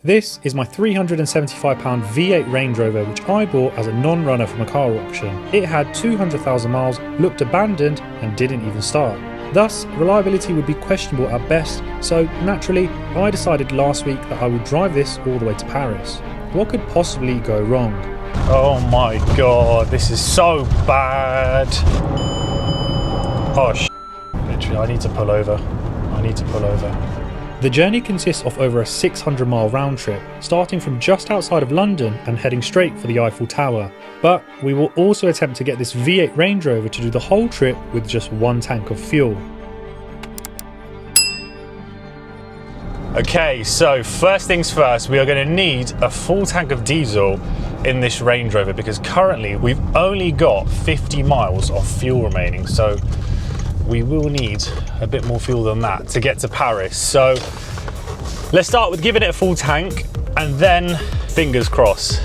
This is my £375 V8 Range Rover, which I bought as a non-runner from a car auction. It had 200,000 miles, looked abandoned and didn't even start. Thus, reliability would be questionable at best, so naturally, I decided last week that I would drive this all the way to Paris. What could possibly go wrong? Oh my god, this is so bad. Oh literally, I need to pull over. The journey consists of over a 600-mile round trip, starting from just outside of London and heading straight for the Eiffel Tower. But we will also attempt to get this V8 Range Rover to do the whole trip with just one tank of fuel. Okay, so first things first, we are going to need a full tank of diesel in this Range Rover because currently we've only got 50 miles of fuel remaining. So we will need a bit more fuel than that to get to Paris. So let's start with giving it a full tank and then fingers crossed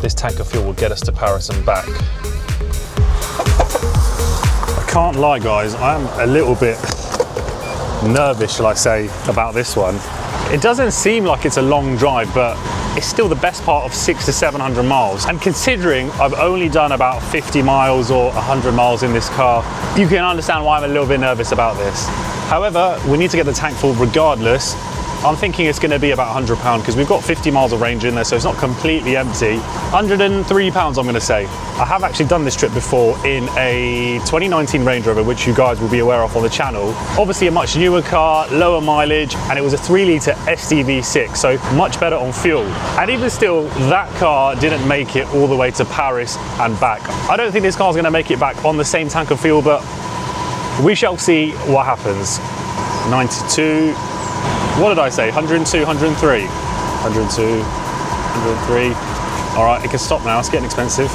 this tank of fuel will get us to Paris and back. I can't lie guys, I am a little bit nervous, shall I say, about this one. It doesn't seem like it's a long drive, but it's still the best part of 600 to 700 miles. And considering I've only done about 50 miles or 100 miles in this car, you can understand why I'm a little bit nervous about this. However, we need to get the tank full regardless. I'm thinking it's going to be about £100 because we've got 50 miles of range in there, so it's not completely empty. £103 I'm going to say. I have actually done this trip before in a 2019 Range Rover, which you guys will be aware of on the channel. Obviously a much newer car, lower mileage, and it was a 3-litre SDV6, so much better on fuel. And even still, that car didn't make it all the way to Paris and back. I don't think this car's going to make it back on the same tank of fuel, but we shall see what happens. 92. What did I say? 102, 103. 102, 103. All right, it can stop now. It's getting expensive.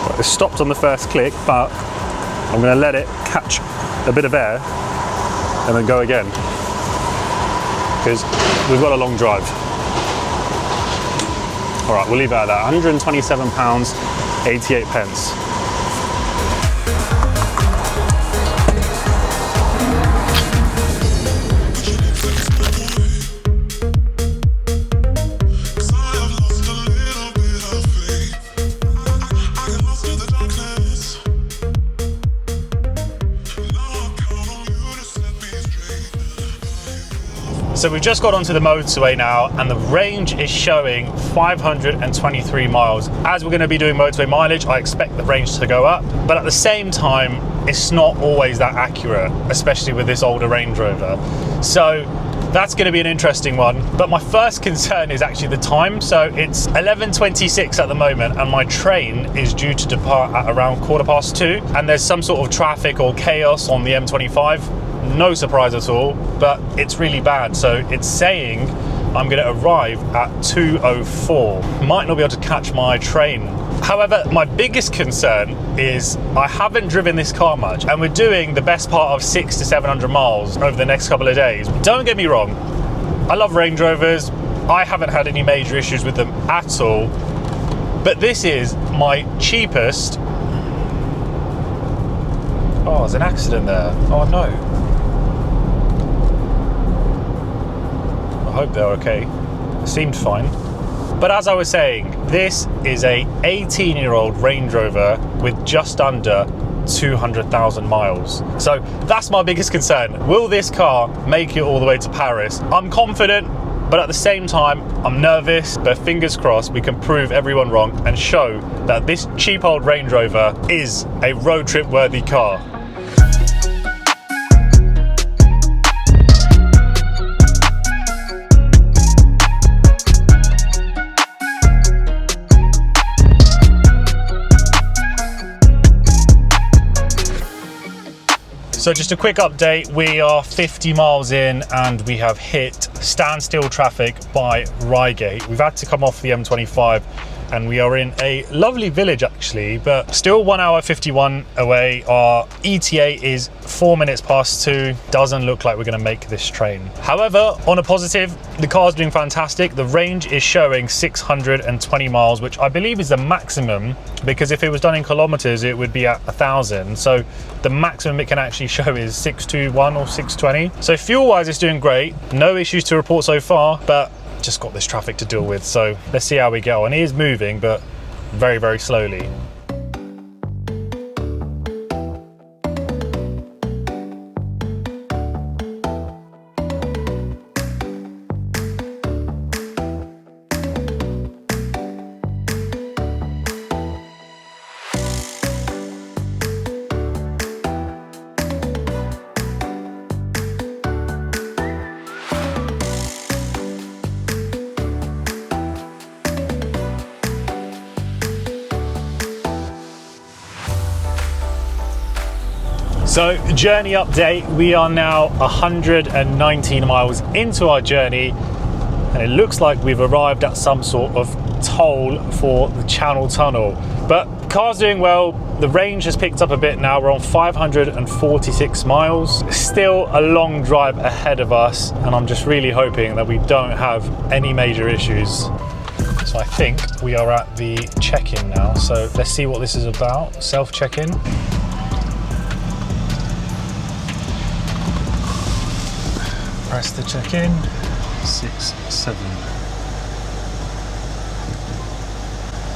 Right, it stopped on the first click, but I'm going to let it catch a bit of air and then go again because we've got a long drive. All right, we'll leave it at that. £127.88. So we've just got onto the motorway now and the range is showing 523 miles. As we're going to be doing motorway mileage, I expect the range to go up, but at the same time, it's not always that accurate, especially with this older Range Rover. So that's going to be an interesting one. But my first concern is actually the time. So it's 11:26 at the moment and my train is due to depart at around 2:15, and there's some sort of traffic or chaos on the M25. No surprise at all, but it's really bad. So it's saying I'm going to arrive at 2:04. Might not be able to catch my train. However, my biggest concern is I haven't driven this car much and we're doing the best part of 600 to 700 miles over the next couple of days. Don't get me wrong, I love Range Rovers. I haven't had any major issues with them at all, but this is my cheapest. Oh, there's an accident there. Oh no. I hope they're okay. It seemed fine. But as I was saying, this is a 18-year-old Range Rover with just under 200,000 miles. So that's my biggest concern. Will this car make it all the way to Paris? I'm confident, but at the same time, I'm nervous, but fingers crossed we can prove everyone wrong and show that this cheap old Range Rover is a road trip worthy car. So just a quick update, we are 50 miles in and we have hit standstill traffic by Reigate. We've had to come off the M25 and we are in a lovely village actually, but still 1 hour 51 away. Our ETA is 4 minutes past 2. Doesn't look like we're going to make this train. However, on a positive, the car's doing fantastic. The range is showing 620 miles, which I believe is the maximum, because if it was done in kilometers it would be at 1,000. So the maximum it can actually show is 621 or 620. So fuel wise it's doing great, no issues to report so far, but just got this traffic to deal with, so let's see how we go. And it is moving, but very, very slowly. So journey update, we are now 119 miles into our journey, and it looks like we've arrived at some sort of toll for the Channel Tunnel. But car's doing well, the range has picked up a bit now, we're on 546 miles. Still a long drive ahead of us, and I'm just really hoping that we don't have any major issues. So I think we are at the check-in now, so let's see what this is about. Self-check-in. Press the check-in, 6, 7.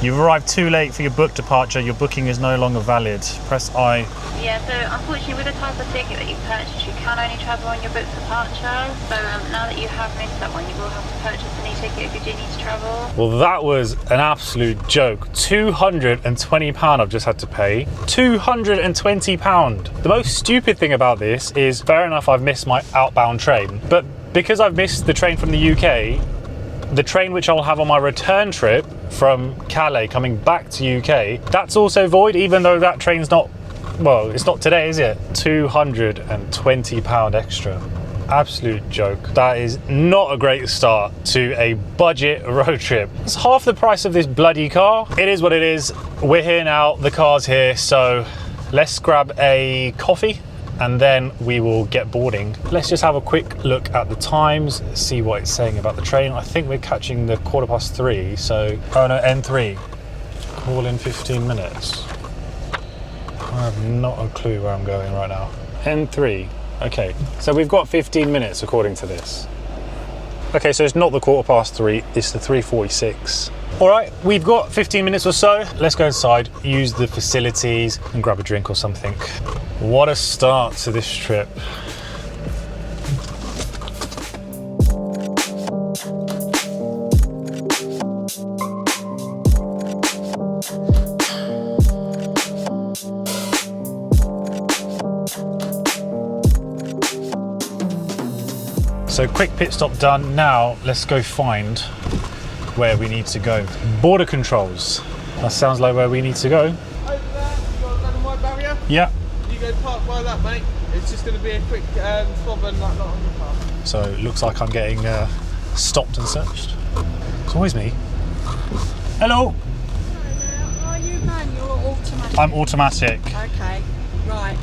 You've arrived too late for your book departure. Your booking is no longer valid. Press I. Yeah, so unfortunately with the type of ticket that you purchased, you can only travel on your book departure. So now that you have missed that one, you will have to purchase a new ticket if you do need to travel. Well, that was an absolute joke. £220 I've just had to pay. £220. The most stupid thing about this is, fair enough, I've missed my outbound train, but because I've missed the train from the UK, the train which I'll have on my return trip from Calais coming back to UK, that's also void, even though that train's not, well, it's not today, is it? £220 extra. Absolute joke. That is not a great start to a budget road trip. It's half the price of this bloody car. It is what it is. We're here now, the car's here, so let's grab a coffee and then we will get boarding. Let's just have a quick look at the times, see what it's saying about the train. I think we're catching the 3:15, so, oh no, N3. Call in 15 minutes. I have not a clue where I'm going right now. N3, okay. So we've got 15 minutes according to this. Okay, so it's not the 3:15, it's the 3:46. All right, we've got 15 minutes or so. Let's go inside, use the facilities and grab a drink or something. What a start to this trip. So quick pit stop done. Now let's go find where we need to go. Border controls. That sounds like where we need to go. Over there, you've got a red and white barrier. Yeah. You go park by that, mate. It's just going to be a quick fob and that lot on your car. So it looks like I'm getting stopped and searched. It's always me. Hello. Hello there. Are you manual or automatic? I'm automatic. Okay, right.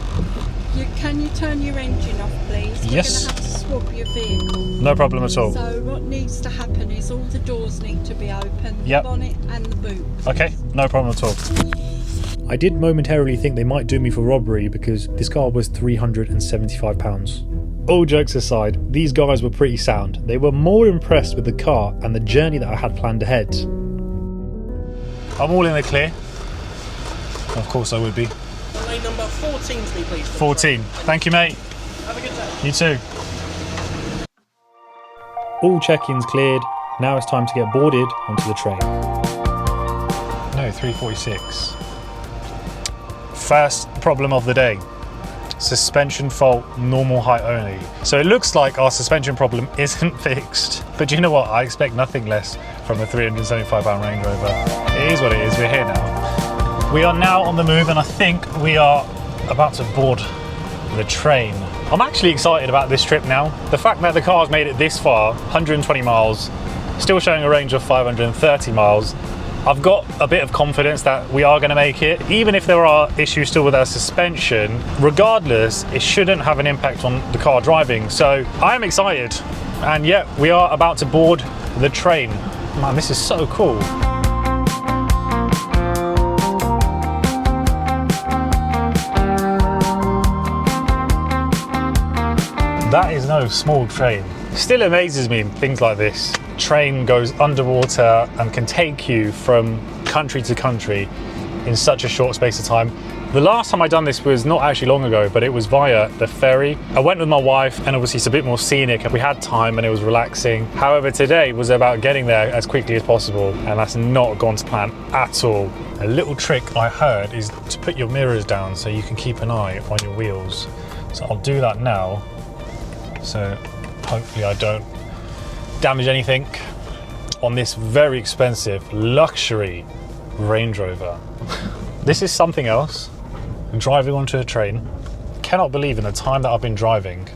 Can you turn your engine off, please? Yes. We're going to have to swap your vehicle. No problem at all. So what needs to happen is all the doors need to be open, Yep. the bonnet and the boot. Okay, no problem at all. I did momentarily think they might do me for robbery because this car was £375. All jokes aside, these guys were pretty sound. They were more impressed with the car and the journey that I had planned ahead. I'm all in the clear. Of course I would be. Lane number 14 to me, please. 14. Thank you, mate. Have a good day. You too. All check-ins cleared. Now it's time to get boarded onto the train. No, 3:46. First problem of the day. Suspension fault, normal height only. So it looks like our suspension problem isn't fixed. But you know what? I expect nothing less from a £375 Range Rover. It is what it is. We're here now. We are now on the move, and I think we are about to board the train. I'm actually excited about this trip now. The fact that the car's made it this far, 120 miles, still showing a range of 530 miles, I've got a bit of confidence that we are going to make it. Even if there are issues still with our suspension, regardless, it shouldn't have an impact on the car driving. So I am excited. And yeah, we are about to board the train. Man, this is so cool. That is no small train. Still amazes me things like this. Train goes underwater and can take you from country to country in such a short space of time. The last time I done this was not actually long ago, but it was via the ferry. I went with my wife, and obviously it's a bit more scenic and we had time and it was relaxing. However, today was about getting there as quickly as possible, and that's not gone to plan at all. A little trick I heard is to put your mirrors down so you can keep an eye on your wheels. So I'll do that now. So hopefully I don't damage anything on this very expensive luxury Range Rover. This is something else. Driving onto a train. Cannot believe in the time that I've been driving,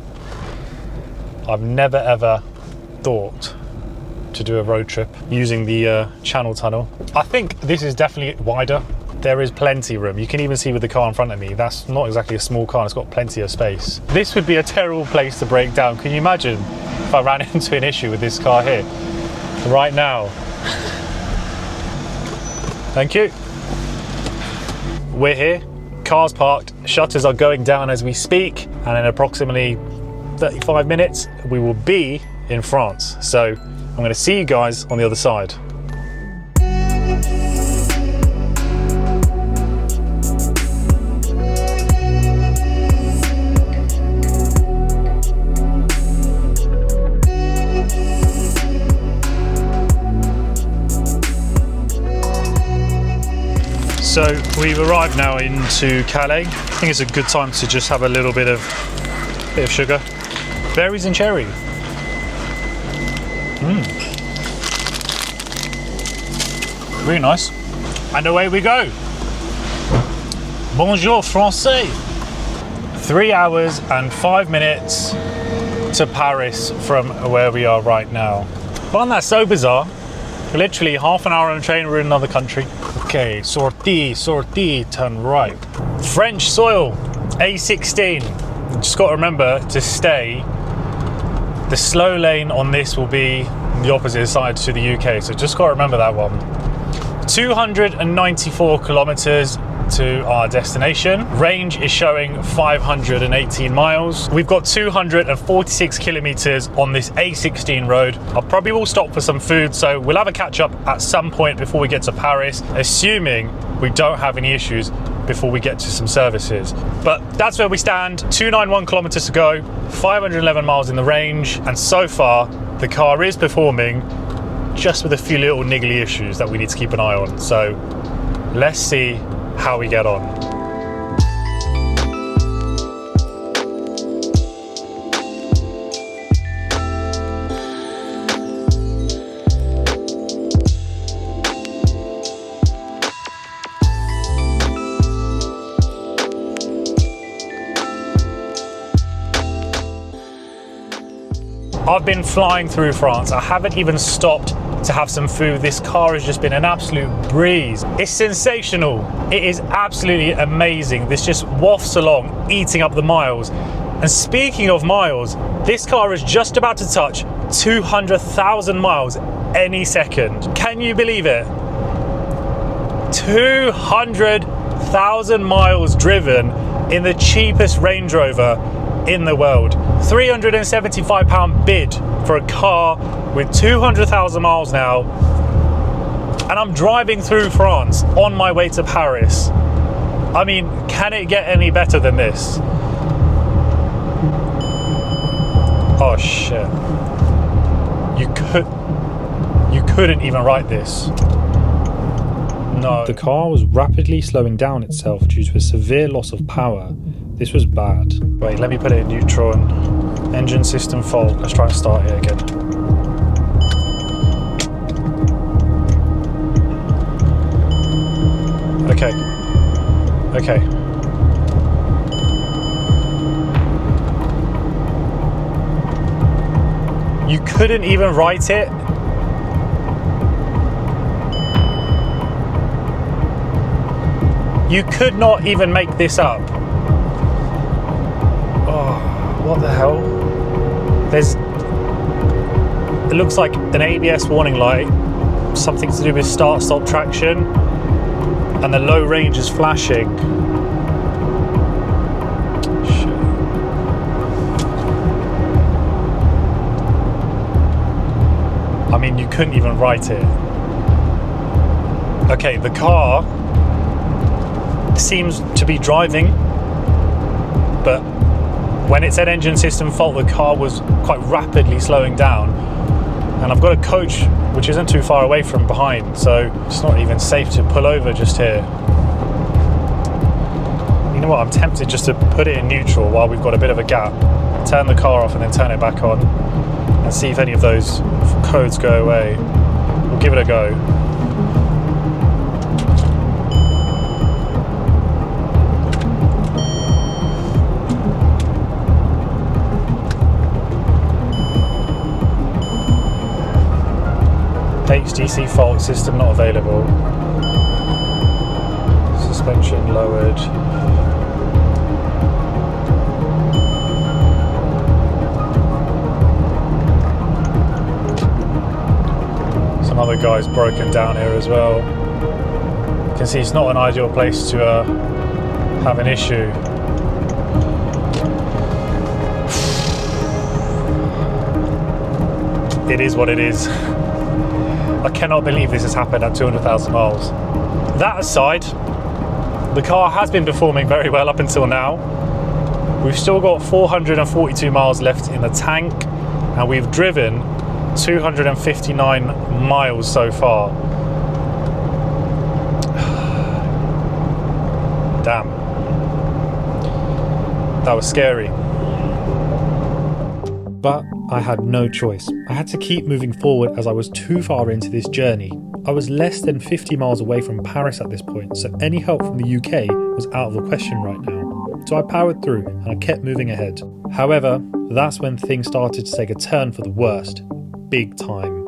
I've never ever thought to do a road trip using the Channel Tunnel. I think this is definitely wider. There is plenty of room. You can even see with the car in front of me, that's not exactly a small car, and it's got plenty of space. This would be a terrible place to break down. Can you imagine if I ran into an issue with this car here right now? Thank you. We're here, car's parked, shutters are going down as we speak, and in approximately 35 minutes we will be in France. So I'm going to see you guys on the other side. So we've arrived now into Calais. I think it's a good time to just have a little bit of sugar. Berries and cherry. Really nice. And away we go. Bonjour Français. 3 hours and 5 minutes to Paris from where we are right now. Wasn't that so bizarre? Literally half an hour on a train, we're in another country. Okay, sortie, turn right. French soil, A16. Just got to remember to stay. The slow lane on this will be the opposite side to the UK, so just got to remember that one. 294 kilometers to our destination. Range is showing 518 miles. We've got 246 kilometers on this A16 road. I probably will stop for some food, so we'll have a catch up at some point before we get to Paris, assuming we don't have any issues before we get to some services. But that's where we stand. 291 kilometers to go, 511 miles in the range, and so far the car is performing, just with a few little niggly issues that we need to keep an eye on. So let's see how we get on. I've been flying through France. I haven't even stopped to have some food. This car has just been an absolute breeze. It's sensational. It is absolutely amazing. This just wafts along, eating up the miles. And speaking of miles, this car is just about to touch 200,000 miles any second. Can you believe it? 200,000 miles driven in the cheapest Range Rover in the world. £375 bid for a car with 200,000 miles now, and I'm driving through France on my way to Paris. I mean, can it get any better than this? Oh shit. You couldn't even write this. No. The car was rapidly slowing down itself due to a severe loss of power. This was bad. Wait, let me put it in neutral and engine system fault. Let's try and start it again. Okay. You couldn't even write it? You could not even make this up. Oh, what the hell? It looks like an ABS warning light, something to do with start-stop traction, and the low range is flashing. Shit. I mean, you couldn't even write it. Okay, the car seems to be driving, but when it said engine system fault, the car was quite rapidly slowing down. And I've got a coach which isn't too far away from behind, so it's not even safe to pull over just here. You know what, I'm tempted just to put it in neutral while we've got a bit of a gap, turn the car off and then turn it back on, and see if any of those codes go away. We'll give it a go. HDC fault, system not available. Suspension lowered. Some other guys broken down here as well. You can see it's not an ideal place to have an issue. It is what it is. I cannot believe this has happened at 200,000 miles. That aside, the car has been performing very well up until now. We've still got 442 miles left in the tank, and we've driven 259 miles so far. Damn. That was scary. But I had no choice. I had to keep moving forward as I was too far into this journey. I was less than 50 miles away from Paris at this point, so any help from the UK was out of the question right now. So I powered through and I kept moving ahead. However, that's when things started to take a turn for the worst. Big time.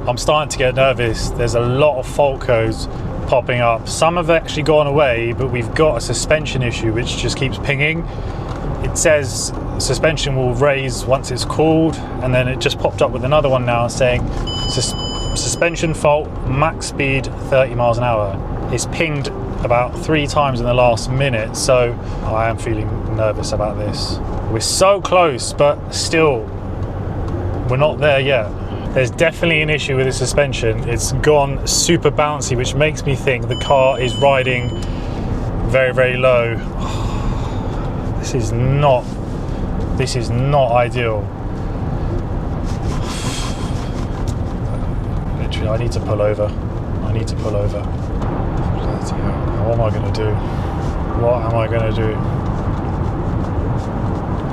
I'm starting to get nervous. There's a lot of fault codes popping up. Some have actually gone away, but we've got a suspension issue which just keeps pinging. It says suspension will raise once it's cooled, and then it just popped up with another one now saying suspension fault, max speed 30 miles an hour. It's pinged about 3 times in the last minute, so I am feeling nervous about this. We're so close, but still, we're not there yet. There's definitely an issue with the suspension. It's gone super bouncy, which makes me think the car is riding very, very low. This is not ideal. Literally, I need to pull over. Bloody hell. What am I going to do? What am I going to do?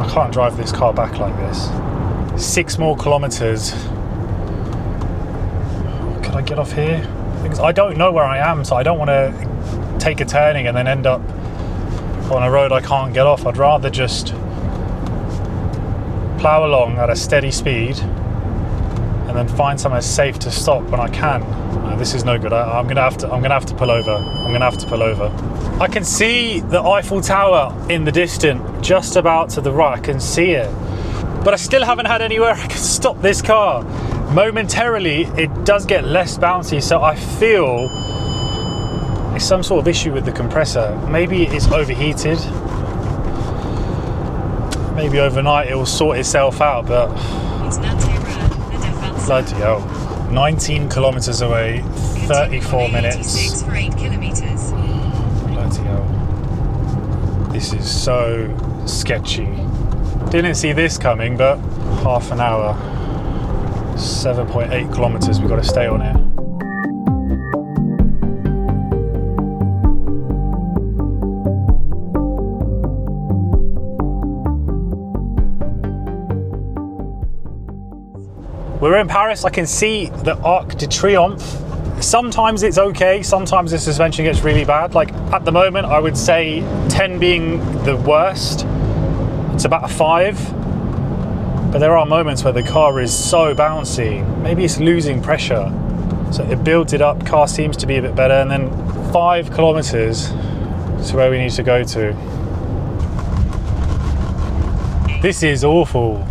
I can't drive this car back like this. 6 more kilometers. Could I get off here? Because I don't know where I am, so I don't want to take a turning and then end up on a road I can't get off. I'd rather just plough along at a steady speed and then find somewhere safe to stop when I can. No, this is no good. I'm gonna have to pull over. I can see the Eiffel Tower in the distance, just about to the right. I can see it, but I still haven't had anywhere I can stop this car. Momentarily, it does get less bouncy, so I feel it's some sort of issue with the compressor. Maybe it's overheated. Maybe overnight it will sort itself out, but bloody hell. 19 kilometers away, 34 minutes. Bloody hell. This is so sketchy. Didn't see this coming, but half an hour, 7.8 kilometers, we've got to stay on here. We're in Paris. I can see the Arc de Triomphe. Sometimes it's okay, sometimes the suspension gets really bad. Like at the moment, I would say 10 being the worst. It's about a 5. But there are moments where the car is so bouncy. Maybe it's losing pressure. So it builds it up, car seems to be a bit better, and then 5 kilometers to where we need to go to. This is awful.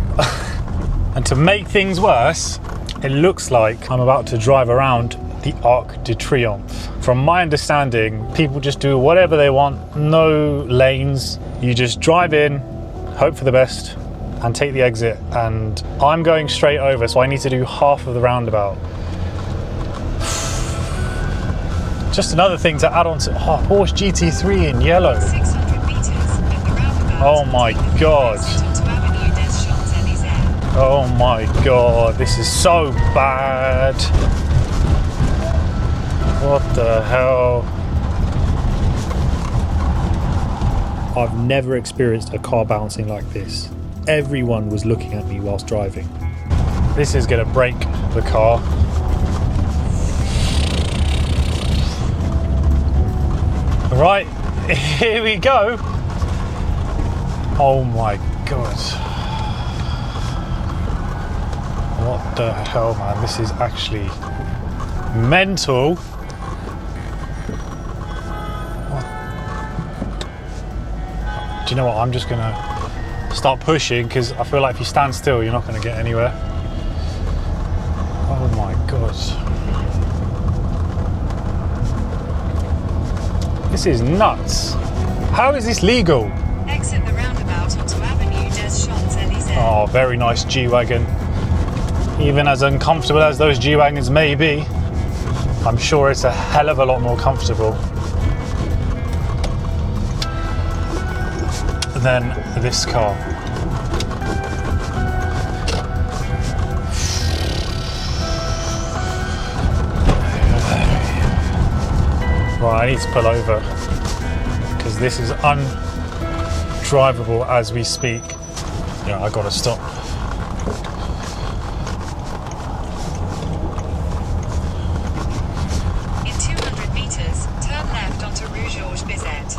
And to make things worse, it looks like I'm about to drive around the Arc de Triomphe. From my understanding, people just do whatever they want, no lanes. You just drive in, hope for the best, and take the exit. And I'm going straight over, so I need to do half of the roundabout. Just another thing to add on to Porsche GT3 in yellow. 600 meters at the roundabout. Oh my god. Oh my god, this is so bad. What the hell? I've never experienced a car bouncing like this. Everyone was looking at me whilst driving. This is gonna break the car. Right, here we go. Oh my god. What the hell, man? This is actually mental. What? Do you know what? I'm just gonna start pushing because I feel like if you stand still, you're not gonna get anywhere. Oh my god. This is nuts. How is this legal? Exit the roundabout onto Avenue des Champs-Élysées. Oh, very nice G-Wagon. Even as uncomfortable as those G-Wagons may be, I'm sure it's a hell of a lot more comfortable than this car. Right, I need to pull over because this is undrivable as we speak. Yeah, I gotta stop. In 200 meters, turn left onto Rue Georges Bizet.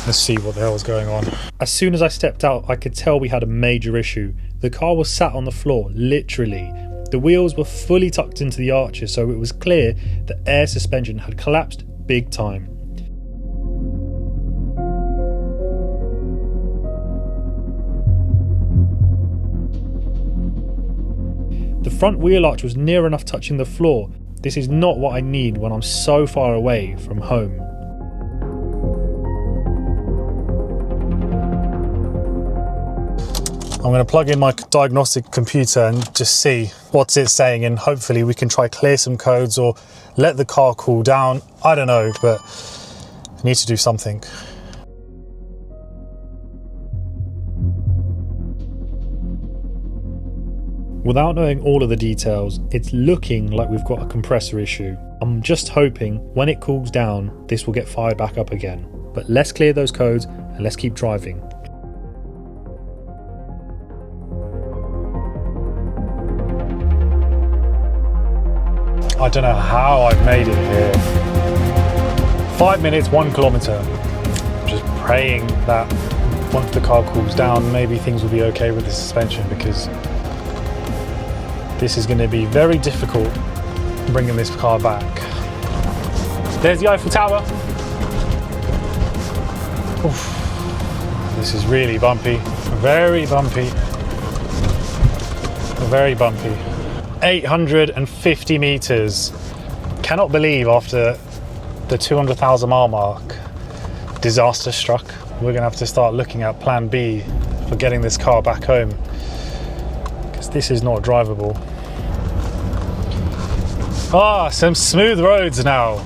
Let's see what the hell was going on. As soon as I stepped out, I could tell we had a major issue. The car was sat on the floor, literally. The wheels were fully tucked into the arches, so it was clear the air suspension had collapsed big time. The front wheel arch was near enough touching the floor. This is not what I need when I'm so far away from home. I'm going to plug in my diagnostic computer and just see what's it saying, and hopefully we can try clear some codes or let the car cool down. I don't know, but I need to do something. Without knowing all of the details, it's looking like we've got a compressor issue. I'm just hoping when it cools down, this will get fired back up again. But let's clear those codes and let's keep driving. I don't know how I've made it here. 5 minutes, 1 kilometer. I'm just praying that once the car cools down, maybe things will be okay with the suspension, because this is going to be very difficult bringing this car back. There's the Eiffel Tower. Oof. This is really bumpy, very bumpy, very bumpy. 850 meters. Cannot believe after the 200,000 mile mark, disaster struck. We're gonna have to start looking at plan B for getting this car back home, because this is not drivable. Ah, some smooth roads now,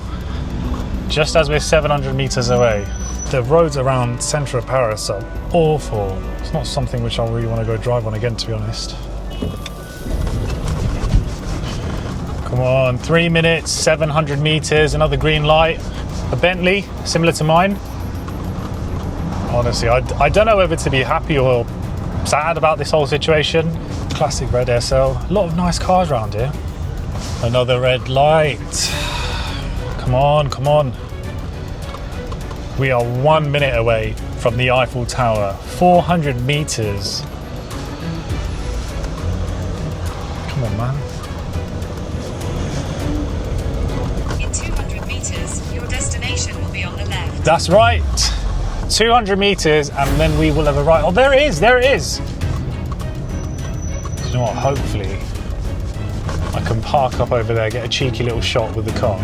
just as we're 700 meters away. The roads around centre of Paris are awful. It's not something which I really want to go drive on again, to be honest. Come on, 3 minutes, 700 meters, another green light. A Bentley, similar to mine. Honestly, I don't know whether to be happy or sad about this whole situation. Classic red SL. A lot of nice cars around here. Another red light. Come on, come on. We are 1 minute away from the Eiffel Tower. 400 meters. Come on, man. That's right. 200 meters and then we will have arrived. Oh, there it is, there it is. You know what, hopefully I can park up over there, get a cheeky little shot with the car.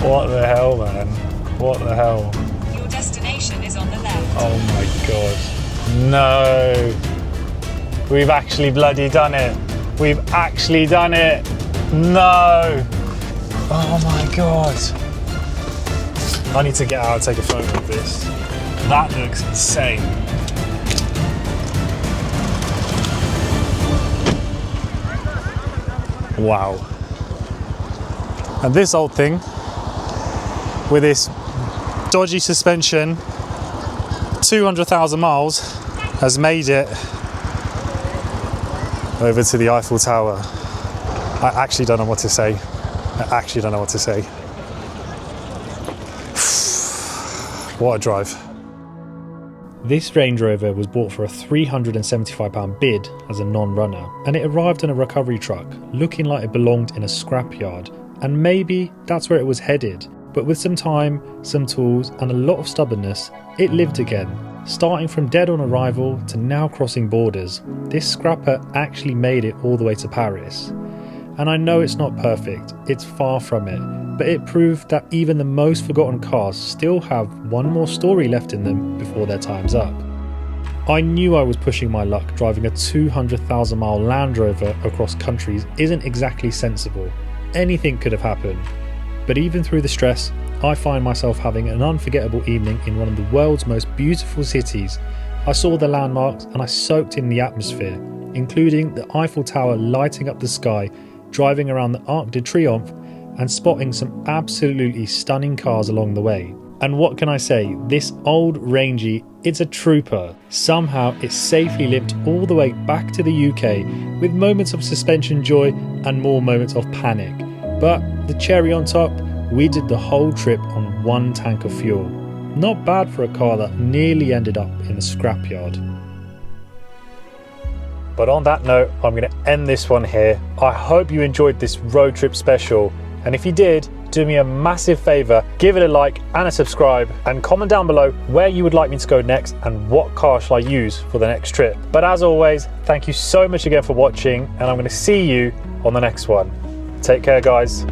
What the hell, man? What the hell? Your destination is on the left. Oh my god. No. We've actually bloody done it. We've actually done it. No. Oh my god. I need to get out and take a photo of this. That looks insane. Wow. And this old thing, with this dodgy suspension, 200,000 miles, has made it over to the Eiffel Tower. I actually don't know what to say. I actually don't know what to say. What a drive. This Range Rover was bought for a £375 bid as a non-runner, and it arrived in a recovery truck, looking like it belonged in a scrapyard. And maybe that's where it was headed. But with some time, some tools, and a lot of stubbornness, it lived again. Starting from dead on arrival to now crossing borders, this scrapper actually made it all the way to Paris. And I know it's not perfect, it's far from it, but it proved that even the most forgotten cars still have one more story left in them before their time's up. I knew I was pushing my luck. Driving a 200,000 mile Land Rover across countries isn't exactly sensible. Anything could have happened. But even through the stress, I find myself having an unforgettable evening in one of the world's most beautiful cities. I saw the landmarks and I soaked in the atmosphere, including the Eiffel Tower lighting up the sky, driving around the Arc de Triomphe and spotting some absolutely stunning cars along the way. And what can I say, this old Rangy, it's a trooper. Somehow it safely limped all the way back to the UK with moments of suspension joy and more moments of panic. But the cherry on top, we did the whole trip on one tank of fuel. Not bad for a car that nearly ended up in the scrapyard. But on that note, I'm going to end this one here. I hope you enjoyed this road trip special. And if you did, do me a massive favour, give it a like and a subscribe, and comment down below where you would like me to go next and what car shall I use for the next trip. But as always, thank you so much again for watching, and I'm going to see you on the next one. Take care, guys.